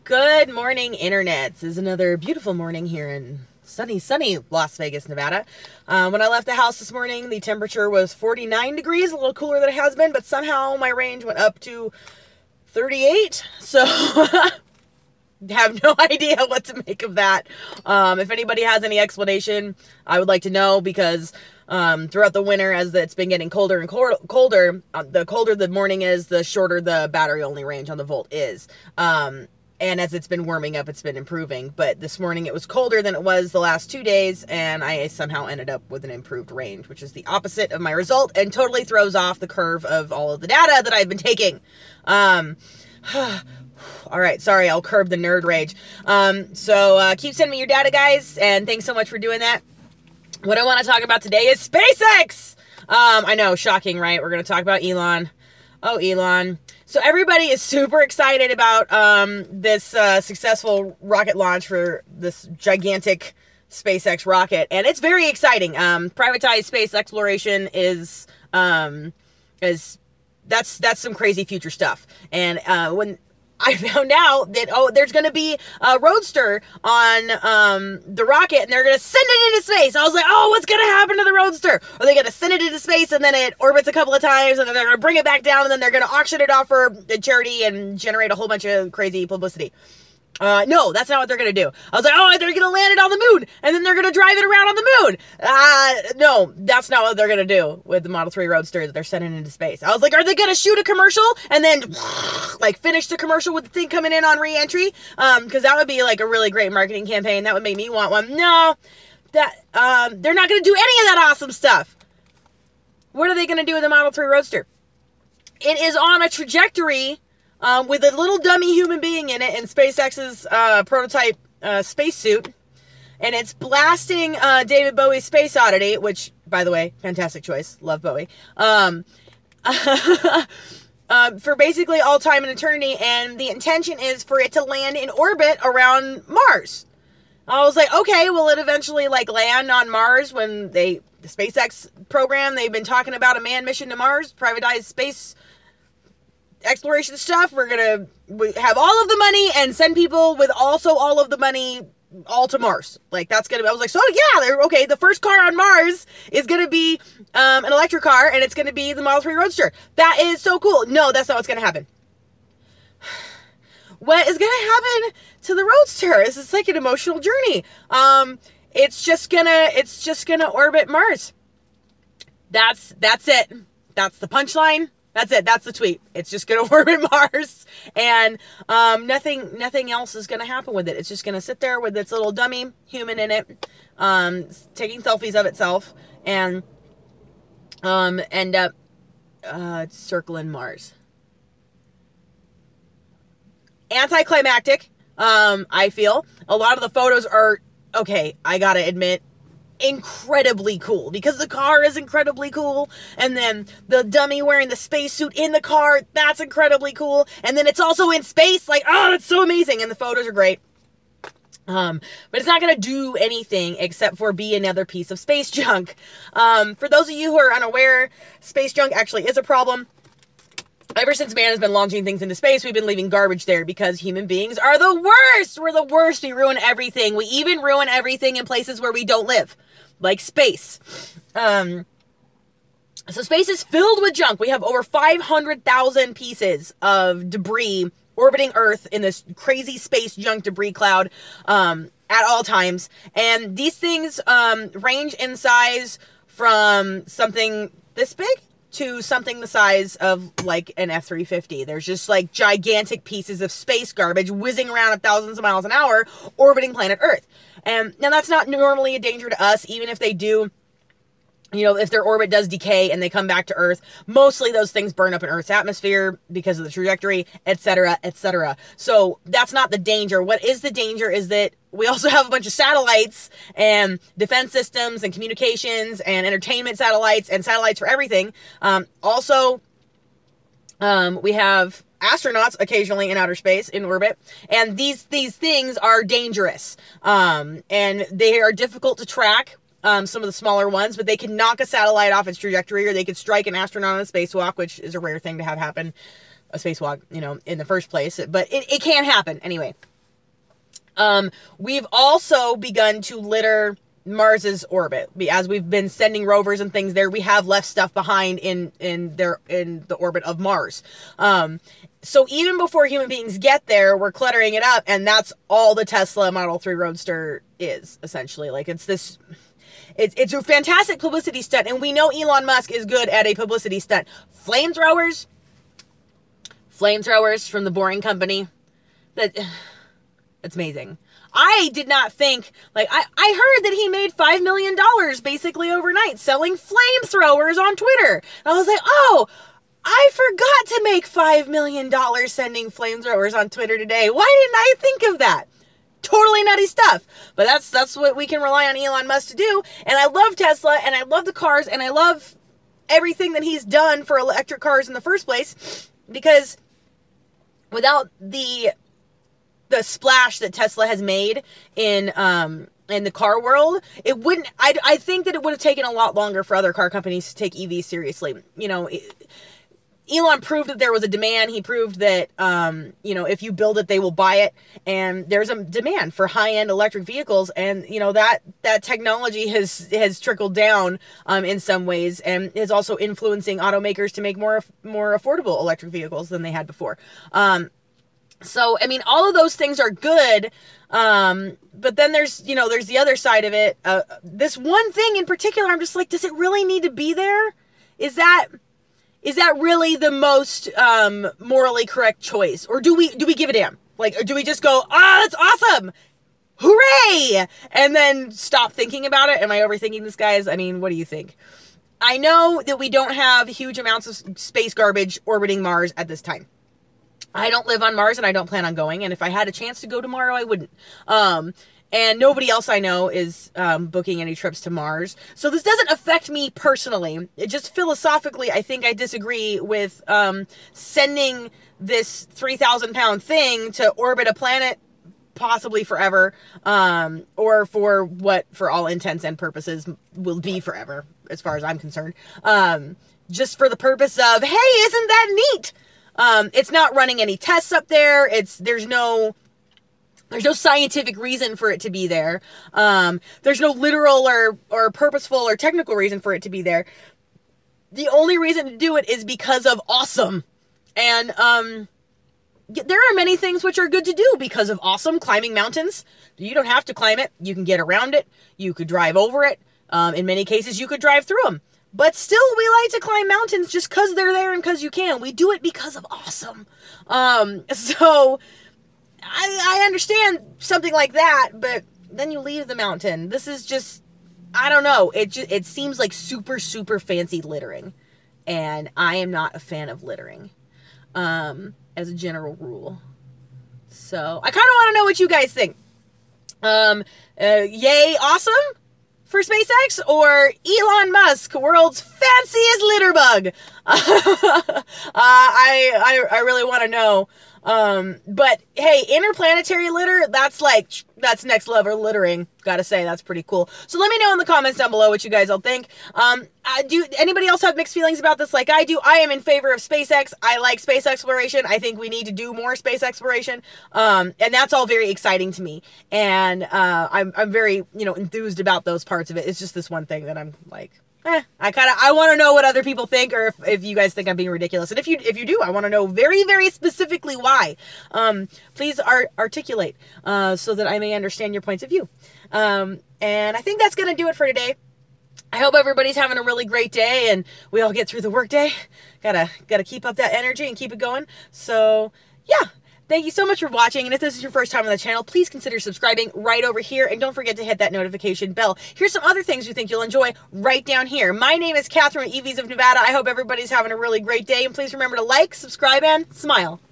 Good morning, Internet. This is another beautiful morning here in sunny Las Vegas, Nevada. When I left the house this morning, the temperature was 49 degrees, a little cooler than it has been, but somehow my range went up to 38. So have no idea what to make of that. If anybody has any explanation, I would like to know, because throughout the winter, as it's been getting colder and colder, the colder the morning is, the shorter the battery only range on the Volt is. And as it's been warming up, it's been improving. But this morning it was colder than it was the last 2 days, and I somehow ended up with an improved range, which is the opposite of my result and totally throws off the curve of all of the data that I've been taking. All right, sorry, I'll curb the nerd rage. So keep sending me your data, guys, and thanks so much for doing that. What I want to talk about today is SpaceX! I know, shocking, right? We're going to talk about Elon. Oh, Elon. So everybody is super excited about this successful rocket launch for this gigantic SpaceX rocket, and it's very exciting. Privatized space exploration is that's some crazy future stuff. And when I found out that, there's going to be a roadster on the rocket, and they're going to send it into space. I was like, what's going to happen to the roadster? Are they going to send it into space, and then it orbits a couple of times, and then they're going to bring it back down, and then they're going to auction it off for charity and generate a whole bunch of crazy publicity? No, that's not what they're going to do. I was like, they're going to land it on the moon, and then they're going to drive it around on the moon. No, that's not what they're going to do with the Model 3 Roadster that they're sending into space. I was like, are they going to shoot a commercial and then, finish the commercial with the thing coming in on re-entry? Because that would be, a really great marketing campaign. That would make me want one. No, they're not going to do any of that awesome stuff. What are they going to do with the Model 3 Roadster? It is on a trajectory with a little dummy human being in it in SpaceX's prototype spacesuit, and it's blasting David Bowie's Space Oddity, which, by the way, fantastic choice. Love Bowie. For basically all time and eternity, and the intention is for it to land in orbit around Mars. I was like, okay, will it eventually land on Mars when the SpaceX program, they've been talking about a manned mission to Mars, privatized space exploration stuff. We're gonna have all of the money and send people with also all of the money all to Mars. That's gonna be, I was like, so yeah, okay, the first car on Mars is gonna be an electric car, and it's gonna be the Model 3 Roadster. That is so cool. No, that's not what's gonna happen. What is gonna happen to the Roadster? This is an emotional journey. It's just gonna orbit Mars. That's it. That's the punchline. That's it. That's the tweet. It's just going to orbit Mars, and nothing else is going to happen with it. It's just going to sit there with its little dummy human in it, taking selfies of itself, and end up circling Mars. Anticlimactic, I feel. A lot of the photos are, okay, I gotta admit, incredibly cool, because the car is incredibly cool, and then the dummy wearing the spacesuit in the car, that's incredibly cool, and then it's also in space, that's so amazing, and the photos are great. But it's not going to do anything except for be another piece of space junk. For those of you who are unaware, space junk actually is a problem. Ever since man has been launching things into space, we've been leaving garbage there because human beings are the worst. We're the worst. We ruin everything. We even ruin everything in places where we don't live, like space. So space is filled with junk. We have over 500,000 pieces of debris orbiting Earth in this crazy space junk debris cloud at all times. And these things range in size from something this big to something the size of an F-350. There's just gigantic pieces of space garbage whizzing around at thousands of miles an hour orbiting planet Earth. And now that's not normally a danger to us, even if they do, if their orbit does decay and they come back to Earth. Mostly those things burn up in Earth's atmosphere because of the trajectory, etc., etc. So that's not the danger. What is the danger is that we also have a bunch of satellites and defense systems and communications and entertainment satellites and satellites for everything. Also, we have astronauts occasionally in outer space in orbit, and these things are dangerous, and they are difficult to track. Some of the smaller ones, but they can knock a satellite off its trajectory, or they could strike an astronaut on a spacewalk, which is a rare thing to have happen, a spacewalk, in the first place, but it can happen anyway. We've also begun to litter Mars's orbit. As we've been sending rovers and things there, we have left stuff behind in the orbit of Mars. So even before human beings get there, we're cluttering it up, and that's all the Tesla Model 3 Roadster is, essentially. Like, it's a fantastic publicity stunt, and we know Elon Musk is good at a publicity stunt. Flamethrowers from the Boring Company. It's amazing. I did not think, like, I heard that he made $5 million basically overnight selling flamethrowers on Twitter. And I was like, oh, I forgot to make $5 million sending flamethrowers on Twitter today. Why didn't I think of that? Totally nutty stuff. But that's what we can rely on Elon Musk to do. And I love Tesla, and I love the cars, and I love everything that he's done for electric cars in the first place, because without the splash that Tesla has made in the car world, it wouldn't, I think that it would have taken a lot longer for other car companies to take EVs seriously. You know, Elon proved that there was a demand. He proved that, you know, if you build it, they will buy it. And there's a demand for high-end electric vehicles. And, you know, that technology has trickled down in some ways, and is also influencing automakers to make more affordable electric vehicles than they had before. So, I mean, all of those things are good. But then there's the other side of it. This one thing in particular, I'm just like, does it really need to be there? Is that really the most morally correct choice? Or do we give a damn? Like, or do we just go, that's awesome, hooray, and then stop thinking about it? Am I overthinking this, guys? I mean, what do you think? I know that we don't have huge amounts of space garbage orbiting Mars at this time. I don't live on Mars, and I don't plan on going, and if I had a chance to go tomorrow, I wouldn't. And nobody else I know is booking any trips to Mars. So this doesn't affect me personally. It just philosophically, I think I disagree with sending this 3,000-pound thing to orbit a planet possibly forever, or for what, for all intents and purposes, will be forever, as far as I'm concerned. Just for the purpose of, hey, isn't that neat? It's not running any tests up there. There's no scientific reason for it to be there. There's no literal or purposeful or technical reason for it to be there. The only reason to do it is because of awesome. And there are many things which are good to do because of awesome. Climbing mountains. You don't have to climb it. You can get around it. You could drive over it. In many cases, you could drive through them. But still, we like to climb mountains just because they're there and because you can. We do it because of awesome. So I understand something like that, but then you leave the mountain. This is just, I don't know. It seems like super, super fancy littering. And I am not a fan of littering, as a general rule. So I kind of want to know what you guys think. Yay, awesome for SpaceX, or Elon Musk, world's fanciest litter bug? I really want to know. But hey, interplanetary litter, that's next level littering. Gotta say, that's pretty cool. So let me know in the comments down below what you guys all think. Do anybody else have mixed feelings about this like I do? I am in favor of SpaceX. I like space exploration. I think we need to do more space exploration. And that's all very exciting to me. And I'm very, enthused about those parts of it. It's just this one thing that I'm like, I want to know what other people think, or if you guys think I'm being ridiculous. And if you do, I want to know very, very specifically why. Please articulate so that I may understand your points of view. And I think that's going to do it for today. I hope everybody's having a really great day and we all get through the workday. Gotta keep up that energy and keep it going. So, yeah. Thank you so much for watching, and if this is your first time on the channel, please consider subscribing right over here, and don't forget to hit that notification bell. Here's some other things you think you'll enjoy right down here. My name is Catherine with EVs of Nevada. I hope everybody's having a really great day, and please remember to like, subscribe, and smile.